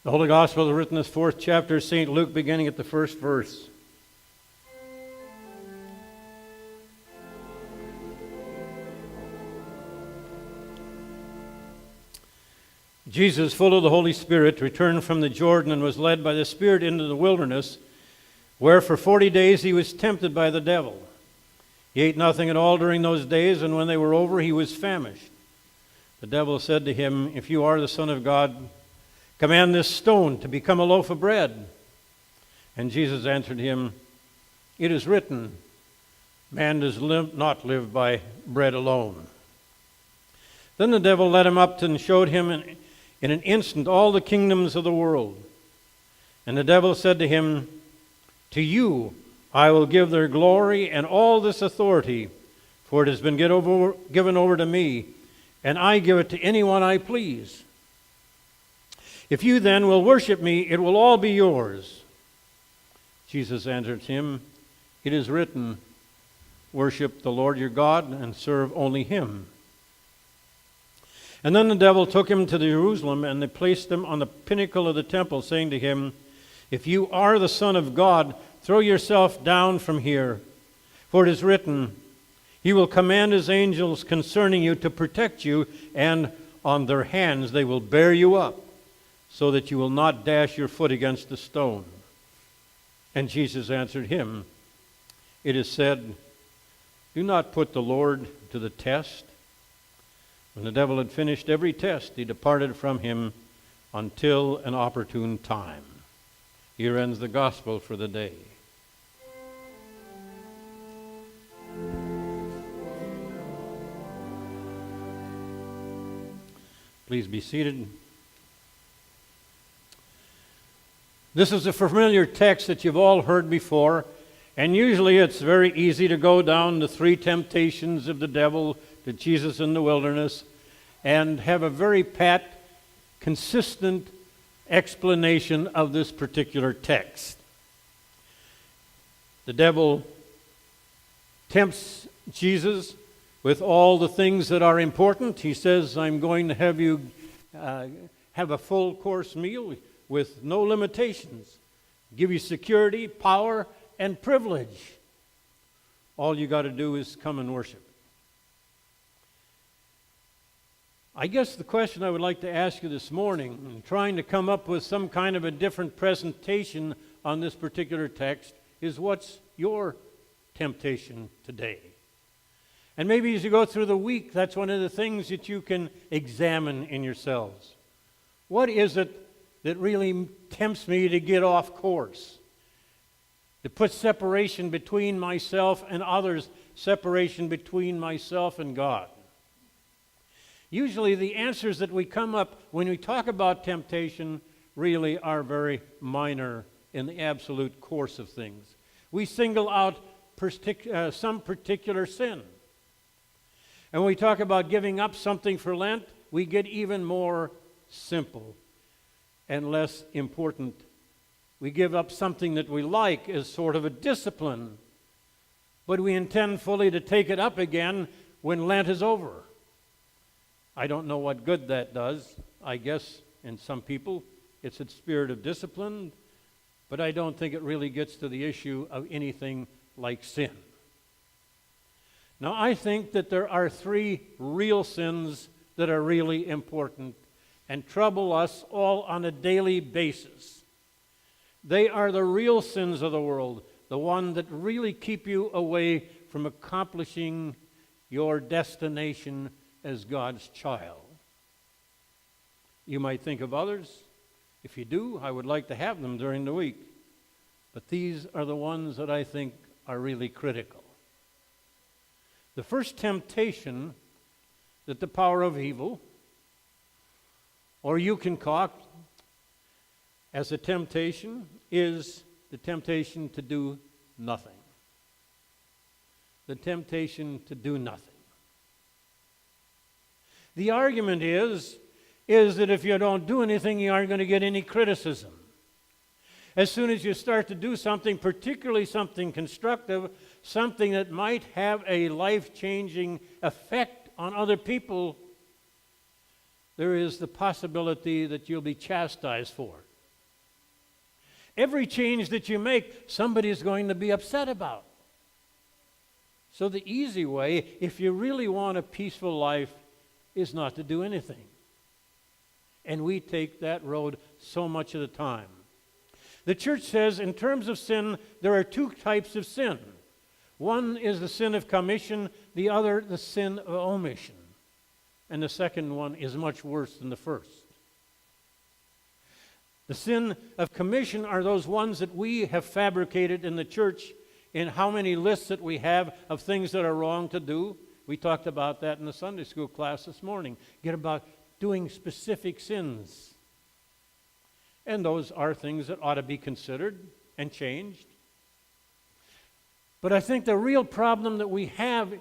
The Holy Gospel is written in this fourth chapter of St. Luke, beginning at the first verse. Jesus, full of the Holy Spirit, returned from the Jordan and was led by the Spirit into the wilderness, where for 40 days he was tempted by the devil. He ate nothing at all during those days, and when they were over, he was famished. The devil said to him, "If you are the Son of God, command this stone to become a loaf of bread." And Jesus answered him, "It is written, man does not live by bread alone." Then the devil led him up and showed him in an instant all the kingdoms of the world. And the devil said to him, "To you I will give their glory and all this authority, for it has been given over to me, and I give it to anyone I please. If you then will worship me, it will all be yours." Jesus answered him, "It is written, worship the Lord your God and serve only him." And then the devil took him to Jerusalem, and they placed him on the pinnacle of the temple, saying to him, "If you are the Son of God, throw yourself down from here. For it is written, he will command his angels concerning you to protect you, and on their hands they will bear you up, so that you will not dash your foot against a stone." And Jesus answered him, "It is said, do not put the Lord to the test." When the devil had finished every test, he departed from him until an opportune time. Here ends the gospel for the day. Please be seated. This is a familiar text that you've all heard before, and usually it's very easy to go down the three temptations of the devil to Jesus in the wilderness and have a very pat, consistent explanation of this particular text. The devil tempts Jesus with all the things that are important. He says, "I'm going to have you have a full course meal with no limitations, give you security, power, and privilege. All you got to do is come and worship." I guess the question I would like to ask you this morning, in trying to come up with some kind of a different presentation on this particular text, is what's your temptation today? And maybe as you go through the week, that's one of the things that you can examine in yourselves. What is it that really tempts me to get off course? To put separation between myself and others, separation between myself and God. Usually the answers that we come up when we talk about temptation really are very minor in the absolute course of things. We single out some particular sin. And when we talk about giving up something for Lent, we get even more simple and less important. We give up something that we like as sort of a discipline, but we intend fully to take it up again when Lent is over. I don't know what good that does. I guess in some people it's a spirit of discipline, but I don't think it really gets to the issue of anything like sin. Now, I think that there are three real sins that are really important and trouble us all on a daily basis. They are the real sins of the world, the one that really keep you away from accomplishing your destination as God's child. You might think of others. If you do, I would like to have them during the week. But these are the ones that I think are really critical. The first temptation that the power of evil, or you concoct as a temptation, is the temptation to do nothing. The temptation to do nothing. The argument is that if you don't do anything, you aren't going to get any criticism. As soon as you start to do something, particularly something constructive, something that might have a life-changing effect on other people, there is the possibility that you'll be chastised for it. Every change that you make, somebody's going to be upset about. So the easy way, if you really want a peaceful life, is not to do anything. And we take that road so much of the time. The church says in terms of sin, there are two types of sin. One is the sin of commission, the other the sin of omission. And the second one is much worse than the first. The sin of commission are those ones that we have fabricated in the church in how many lists that we have of things that are wrong to do. We talked about that in the Sunday school class this morning. Get about doing specific sins. And those are things that ought to be considered and changed. But I think the real problem that we have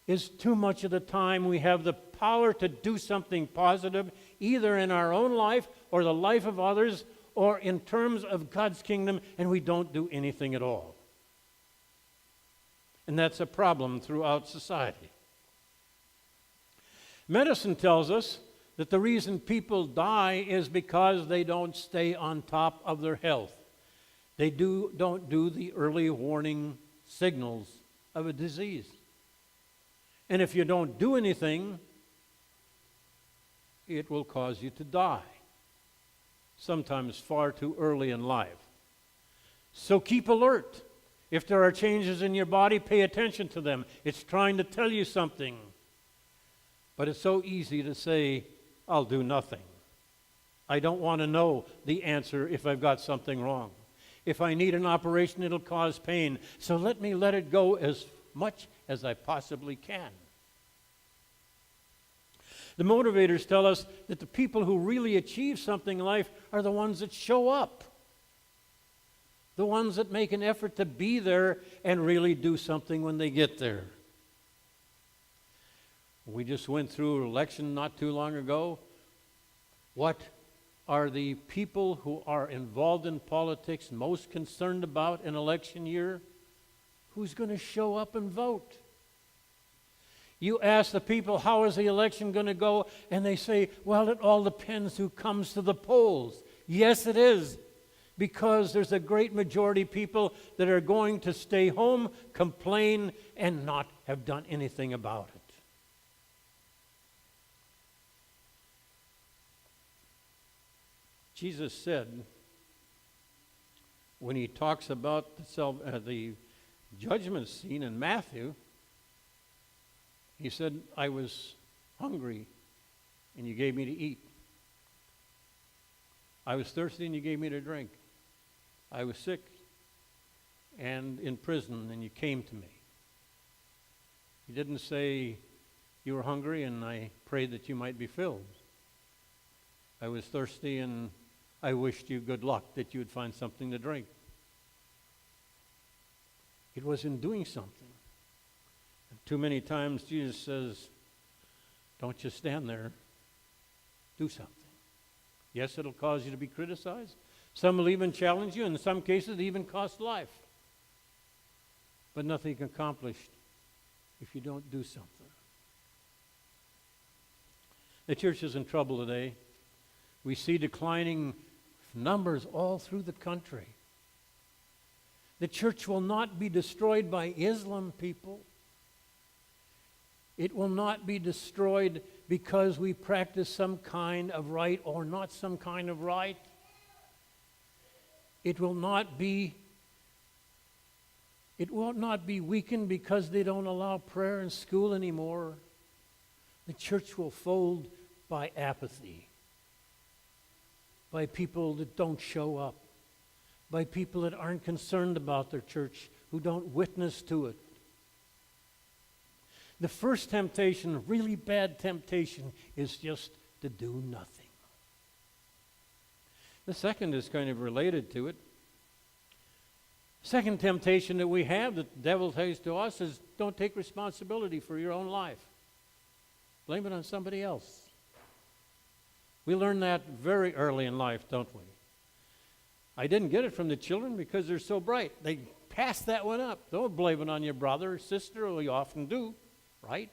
is too much of the time we have the power to do something positive, either in our own life or the life of others, or in terms of God's kingdom, and we don't do anything at all. And that's a problem throughout society. Medicine tells us that the reason people die is because they don't stay on top of their health. They don't do the early warning signals of a disease. And if you don't do anything, it will cause you to die, sometimes far too early in life. So keep alert. If there are changes in your body, pay attention to them. It's trying to tell you something. But it's so easy to say, I'll do nothing. I don't want to know the answer if I've got something wrong. If I need an operation, it'll cause pain. So let me let it go as much as I possibly can. The motivators tell us that the people who really achieve something in life are the ones that show up. The ones that make an effort to be there and really do something when they get there. We just went through an election not too long ago. What are the people who are involved in politics most concerned about in election year? Who's going to show up and vote? You ask the people, how is the election going to go? And they say, well, it all depends who comes to the polls. Yes, it is. Because there's a great majority of people that are going to stay home, complain, and not have done anything about it. Jesus said, when he talks about the judgment scene in Matthew, he said, I was hungry, and you gave me to eat. I was thirsty, and you gave me to drink. I was sick and in prison, and you came to me. He didn't say, you were hungry, and I prayed that you might be filled. I was thirsty, and I wished you good luck, that you would find something to drink. It was in doing something. And too many times Jesus says, don't just stand there. Do something. Yes, it'll cause you to be criticized. Some will even challenge you. In some cases, it even cost life. But nothing accomplished if you don't do something. The church is in trouble today. We see declining numbers all through the country. The church will not be destroyed by Islam, people. It will not be destroyed because we practice some kind of right or not some kind of right. It will not be weakened because they don't allow prayer in school anymore. The church will fold by apathy, by people that don't show up, by people that aren't concerned about their church, who don't witness to it. The first temptation, really bad temptation, is just to do nothing. The second is kind of related to it. Second temptation that we have, that the devil tells to us, is don't take responsibility for your own life. Blame it on somebody else. We learn that very early in life, don't we? I didn't get it from the children because they're so bright. They pass that one up. Don't blame it on your brother or sister, or you often do, right?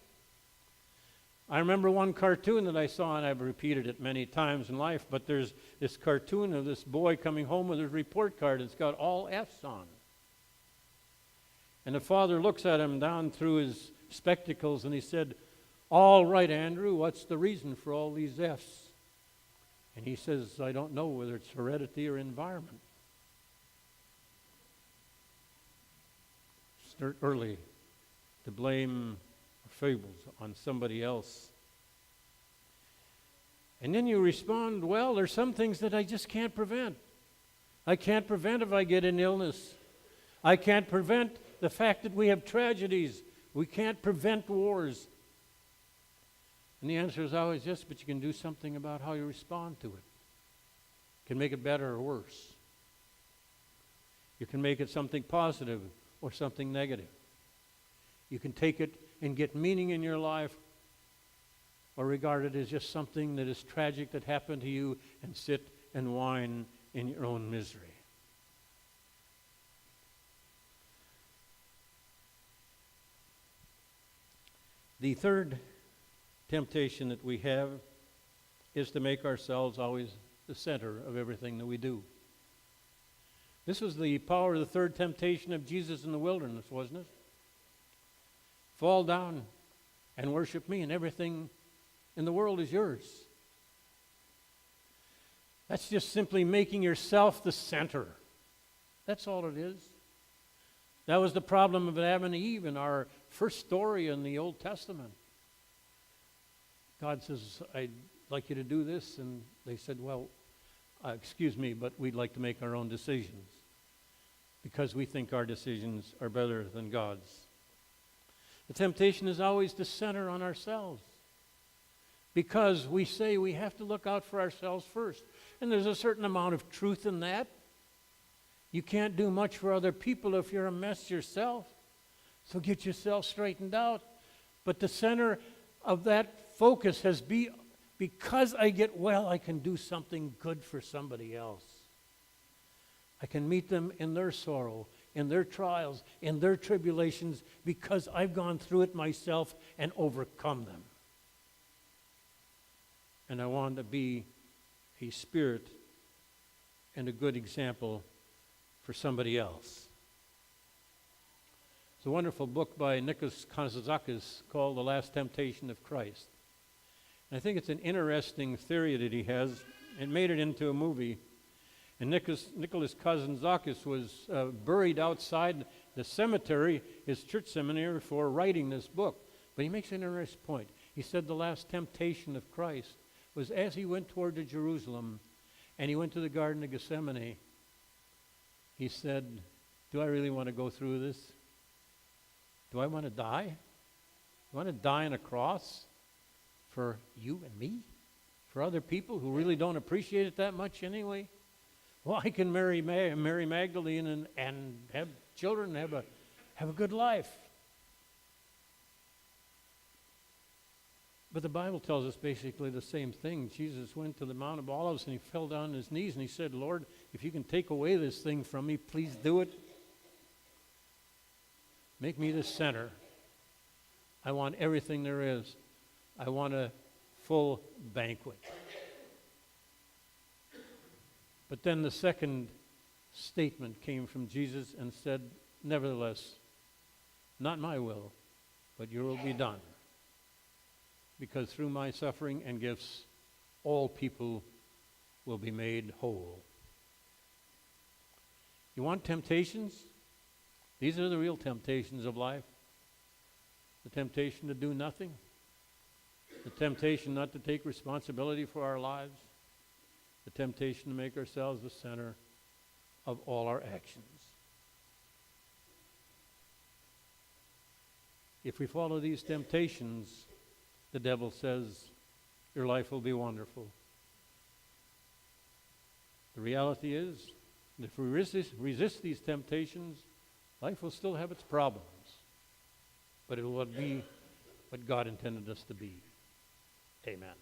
I remember one cartoon that I saw, and I've repeated it many times in life, but there's this cartoon of this boy coming home with his report card. It's got all F's on it. And the father looks at him down through his spectacles, and he said, "All right, Andrew, what's the reason for all these F's?" And he says, "I don't know whether it's heredity or environment." Start early to blame fables on somebody else. And then you respond, well, there's some things that I just can't prevent. I can't prevent if I get an illness. I can't prevent the fact that we have tragedies. We can't prevent wars. And the answer is always yes, but you can do something about how you respond to it. You can make it better or worse. You can make it something positive or something negative. You can take it and get meaning in your life, or regard it as just something that is tragic that happened to you and sit and whine in your own misery. The third temptation that we have is to make ourselves always the center of everything that we do. This was the power of the third temptation of Jesus in the wilderness, wasn't it? Fall down and worship me, and everything in the world is yours. That's just simply making yourself the center. That's all it is. That was the problem of Adam and Eve in our first story in the Old Testament. God says, "I'd like you to do this," and they said, "Well, excuse me, but we'd like to make our own decisions because we think our decisions are better than God's." The temptation is always to center on ourselves because we say we have to look out for ourselves first. And there's a certain amount of truth in that. You can't do much for other people if you're a mess yourself. So get yourself straightened out. But the center of that focus has been, because I get well, I can do something good for somebody else. I can meet them in their sorrow, in their trials, in their tribulations, because I've gone through it myself and overcome them. And I want to be a spirit and a good example for somebody else. It's a wonderful book by Nicholas Kazantzakis called The Last Temptation of Christ. And I think it's an interesting theory that he has. It made it into a movie. And Nicholas Kazantzakis was buried outside the cemetery, his church seminary, for writing this book. But he makes an interesting point. He said the last temptation of Christ was as he went toward to Jerusalem and he went to the Garden of Gethsemane. He said, "Do I really want to go through this? Do I want to die? Do I want to die on a cross for you and me? For other people who really don't appreciate it that much anyway? Well, I can marry Mary Magdalene and have children and have a good life." But the Bible tells us basically the same thing. Jesus went to the Mount of Olives and he fell down on his knees and he said, "Lord, if you can take away this thing from me, please do it. Make me the center. I want everything there is. I want a full banquet." But then the second statement came from Jesus and said, "Nevertheless, not my will, but your will be done. Because through my suffering and gifts, all people will be made whole." You want temptations? These are the real temptations of life. The temptation to do nothing. The temptation not to take responsibility for our lives. The temptation to make ourselves the center of all our actions. If we follow these temptations, the devil says, your life will be wonderful. The reality is, if we resist these temptations, life will still have its problems, but it will be what God intended us to be. Amen.